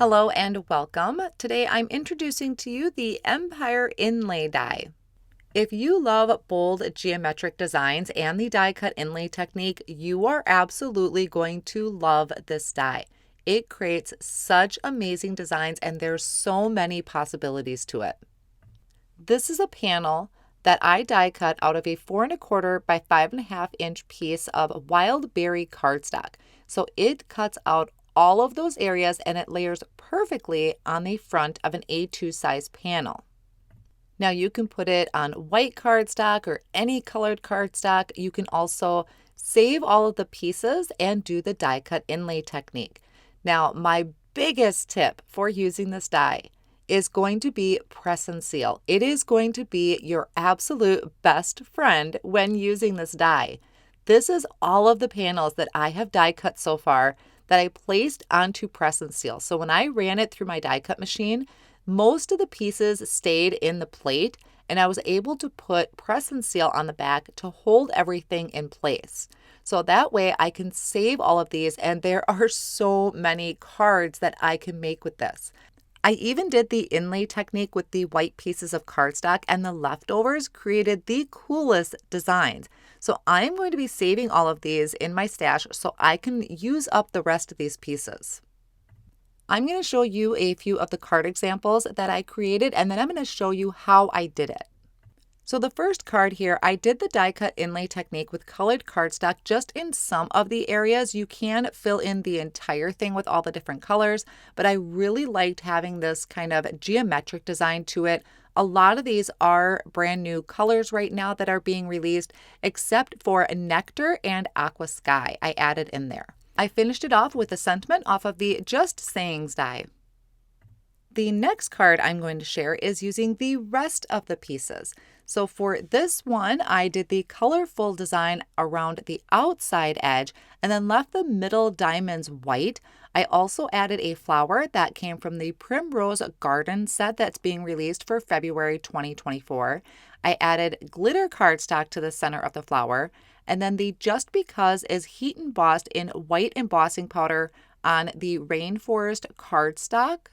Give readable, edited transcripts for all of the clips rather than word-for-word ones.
Hello and welcome. Today I'm introducing to you the Empire Inlay die. If you love bold geometric designs and the die cut inlay technique, you are absolutely going to love this die. It creates such amazing designs and there's so many possibilities to it. This is a panel that I die cut out of a 4 1/4 by 5 1/2 inch piece of wild berry cardstock. So it cuts out all of those areas and it layers perfectly on the front of an A2 size panel. Now you can put it on white cardstock or any colored cardstock. You can also save all of the pieces and do the die cut inlay technique. Now my biggest tip for using this die is going to be press and seal. It is going to be your absolute best friend when using this die. This is all of the panels that I have die cut so far that I placed onto press and seal. So when I ran it through my die cut machine, most of the pieces stayed in the plate and I was able to put press and seal on the back to hold everything in place. So that way I can save all of these, and there are so many cards that I can make with this. I even did the inlay technique with the white pieces of cardstock, and the leftovers created the coolest designs. So I'm going to be saving all of these in my stash so I can use up the rest of these pieces. I'm going to show you a few of the card examples that I created, and then I'm going to show you how I did it. So the first card here, I did the die cut inlay technique with colored cardstock just in some of the areas. You can fill in the entire thing with all the different colors, but I really liked having this kind of geometric design to it. A lot of these are brand new colors right now that are being released, except for Nectar and Aqua Sky I added in there. I finished it off with a sentiment off of the Just Sayings die. The next card I'm going to share is using the rest of the pieces. So for this one, I did the colorful design around the outside edge and then left the middle diamonds white. I also added a flower that came from the Primrose Garden set that's being released for February 2024. I added glitter cardstock to the center of the flower, and then the Just Because is heat embossed in white embossing powder on the Rainforest cardstock.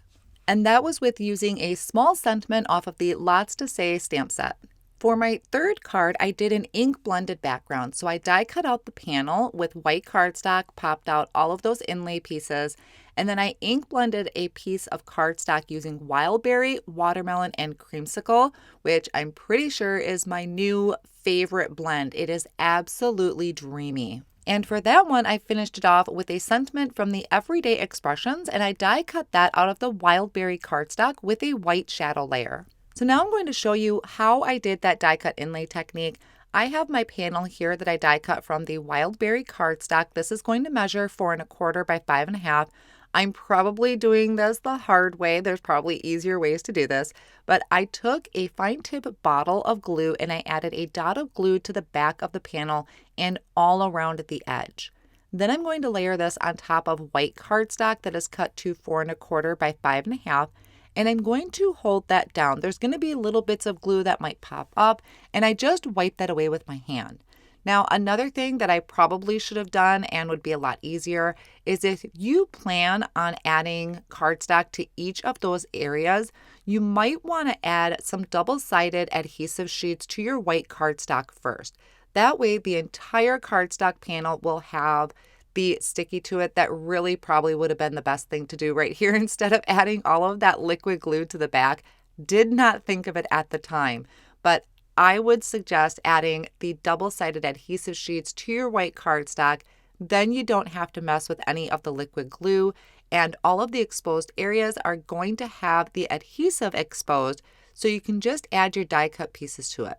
And that was with using a small sentiment off of the Lots to Say stamp set. For my third card, I did an ink blended background. So I die cut out the panel with white cardstock, popped out all of those inlay pieces, and then I ink blended a piece of cardstock using wild berry, watermelon, and creamsicle, which I'm pretty sure is my new favorite blend. It is absolutely dreamy. And for that one, I finished it off with a sentiment from the Everyday Expressions, and I die cut that out of the wild berry cardstock with a white shadow layer. So now I'm going to show you how I did that die cut inlay technique. I have my panel here that I die cut from the wild berry cardstock. This is going to measure 4 1/4 by 5 1/2. I'm probably doing this the hard way. There's probably easier ways to do this, but I took a fine tip bottle of glue and I added a dot of glue to the back of the panel and all around the edge. Then I'm going to layer this on top of white cardstock that is cut to 4 1/4 by 5 1/2. And I'm going to hold that down. There's going to be little bits of glue that might pop up, and I just wipe that away with my hand. Now, another thing that I probably should have done and would be a lot easier is if you plan on adding cardstock to each of those areas, you might want to add some double-sided adhesive sheets to your white cardstock first. That way, the entire cardstock panel will have be sticky to it. That really probably would have been the best thing to do right here instead of adding all of that liquid glue to the back. Did not think of it at the time, but I would suggest adding the double-sided adhesive sheets to your white cardstock. Then you don't have to mess with any of the liquid glue, and all of the exposed areas are going to have the adhesive exposed, so you can just add your die cut pieces to it.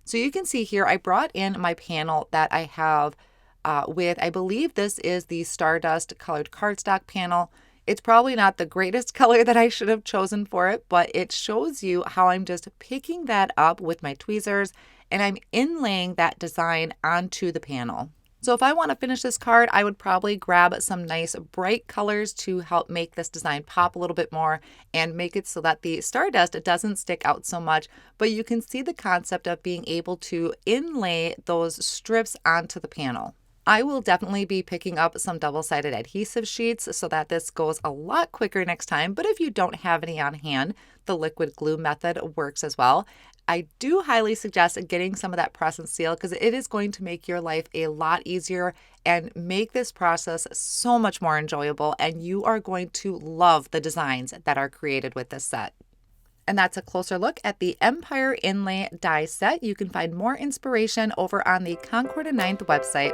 So you can see here I brought in my panel that I have with, I believe this is the Stardust colored cardstock panel. It's probably not the greatest color that I should have chosen for it, but it shows you how I'm just picking that up with my tweezers and I'm inlaying that design onto the panel. So if I want to finish this card, I would probably grab some nice bright colors to help make this design pop a little bit more and make it so that the Stardust doesn't stick out so much, but you can see the concept of being able to inlay those strips onto the panel. I will definitely be picking up some double-sided adhesive sheets so that this goes a lot quicker next time, but if you don't have any on hand, the liquid glue method works as well. I do highly suggest getting some of that press and seal because it is going to make your life a lot easier and make this process so much more enjoyable, and you are going to love the designs that are created with this set. And that's a closer look at the Empire Inlay die set. You can find more inspiration over on the Concord & Ninth website.